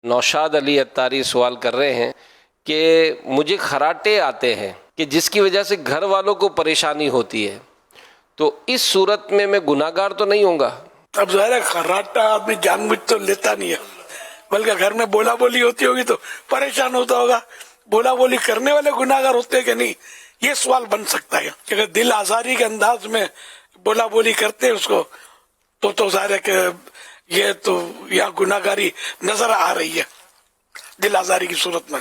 نوشاد علی اتاری سوال کر رہے ہیں کہ مجھے خراٹے آتے ہیں کہ جس کی وجہ سے گھر والوں کو پریشانی ہوتی ہے، تو اس صورت میں گناہ گار تو نہیں ہوں گا؟ اب ظاہر ہے خراٹا آدمی جان بوجھ تو لیتا نہیں ہے، بلکہ گھر میں بولا بولی ہوتی ہوگی تو پریشان ہوتا ہوگا۔ بولا بولی کرنے والے گناہ گار ہوتے ہیں کہ نہیں، یہ سوال بن سکتا ہے کہ اگر دل آزاری کے انداز میں بولا بولی کرتے ہیں اس کو تو ظاہر ہے کہ یہ تو یہاں گناہ گاری نظر آ رہی ہے دل آزاری کی صورت میں۔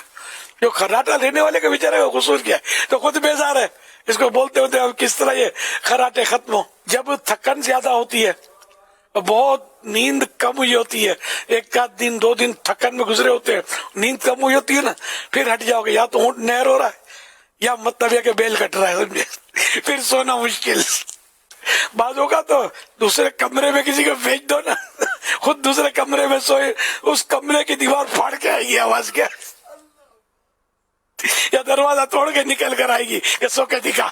جو خراٹا لینے والے کے بیچارے کا قصور کیا ہے، تو خود بیزار ہے اس کو بولتے ہوتے اب کس طرح یہ خراٹے ختم ہو۔ جب تھکن زیادہ ہوتی ہے، بہت نیند کم ہوئی ہوتی ہے، ایک آدھ دن 2 دن تھکن میں گزرے ہوتے ہیں، نیند کم ہوئی ہوتی ہے نا، پھر ہٹ جاؤ گے، یا تو اونٹ نہر ہو رہا ہے یا مطلب یہ کہ بیل کٹ رہا ہے، سمجھے، پھر سونا مشکل۔ بعضوں کا تو دوسرے کمرے میں کسی کو بھیج دو نا، خود دوسرے کمرے میں سوئے، اس کمرے کی دیوار پھاڑ کے آئے گی آواز کیا، یا دروازہ توڑ کے نکل کر آئے گی کہ سو کے دکھا۔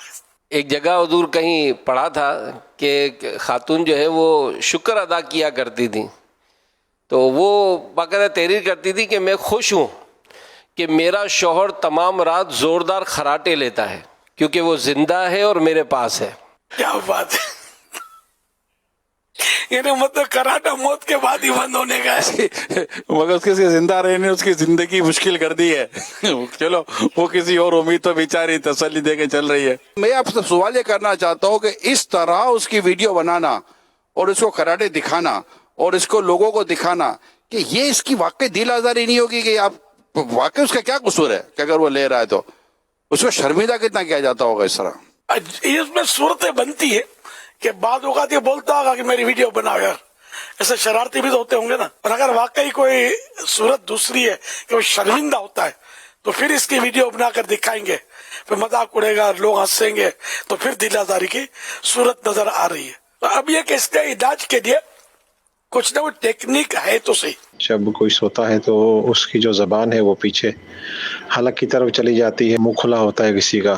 ایک جگہ حضور کہیں پڑھا تھا کہ خاتون جو ہے وہ شکر ادا کیا کرتی تھی، تو وہ باقاعدہ تحریر کرتی تھی کہ میں خوش ہوں کہ میرا شوہر تمام رات زوردار خراٹے لیتا ہے کیونکہ وہ زندہ ہے اور میرے پاس ہے۔ کیا بات ہے، یعنی مطلب کراٹا موت کے بعد ہی بند ہونے کا ہے۔ مگر اس کے زندہ رہنے نے اس کی زندگی مشکل کر دی ہے۔ چلو وہ کسی اور امید تو بیچاری تسلی دے کے چل رہی ہے۔ میں آپ سے سوال یہ کرنا چاہتا ہوں کہ اس طرح اس کی ویڈیو بنانا اور اس کو کراٹے دکھانا اور اس کو لوگوں کو دکھانا کہ یہ اس کی واقعی دل آزاری نہیں ہوگی کہ آپ واقعی اس کا کیا قصور ہے کہ اگر وہ لے رہا ہے تو اس کو شرمندہ کتنا کیا جاتا ہوگا اس طرح؟ اس میں صورتیں بنتی ہے کہ بعض اوقات یہ بولتا ہوگا کہ میری ویڈیو بناؤ یار، ایسے شرارتی بھی تو ہوتے ہوں گے نا، اور اگر واقعی کوئی صورت دوسری ہے کہ وہ شرمندہ ہوتا ہے تو پھر اس کی ویڈیو بنا کر دکھائیں گے، پھر مذاق اڑے گا، لوگ ہنسیں گے، تو پھر دل آزاری کی صورت نظر آ رہی ہے۔ تو اب یہ کہ اس کے علاج کے لیے کچھ نہ کچھ ٹیکنیک ہے تو صحیح۔ جب کوئی سوتا ہے تو اس کی جو زبان ہے وہ پیچھے حلق کی طرف چلی جاتی ہے، منہ کھلا ہوتا ہے، کسی کا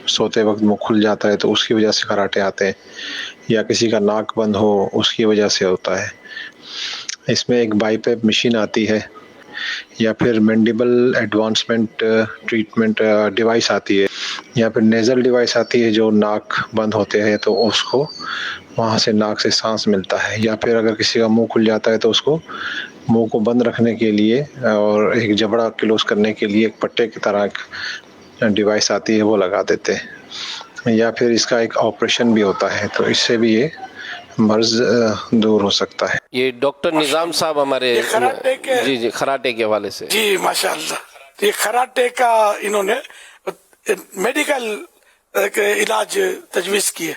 سوتے وقت منہ کھل جاتا ہے تو اس کی وجہ سے خراٹے آتے ہیں، یا کسی کا ناک بند ہو اس کی وجہ سے ہوتا ہے۔ اس میں ایک بائی پیپ مشین آتی ہے یا پھر مینڈیبل ایڈوانسمنٹ ٹریٹمنٹ ڈیوائس آتی ہے، یا پھر نیزل ڈیوائس آتی ہے جو ناک بند ہوتے ہیں تو اس کو وہاں سے ناک سے سانس ملتا ہے، یا پھر اگر کسی کا منہ کھل جاتا ہے تو اس کو منہ کو بند رکھنے کے لیے اور ایک جبڑا کلوز کرنے کے لیے ایک پٹے کی طرح ایک ڈیوائس آتی ہے وہ لگا دیتے ہیں، یا پھر اس کا ایک آپریشن بھی ہوتا ہے، تو اس سے بھی یہ مرض دور ہو سکتا ہے۔ یہ ڈاکٹر نظام صاحب ہمارے جی خراٹے کے حوالے سے۔ جی ماشاءاللہ، یہ خراٹے کا انہوں نے میڈیکل علاج تجویز کی ہے۔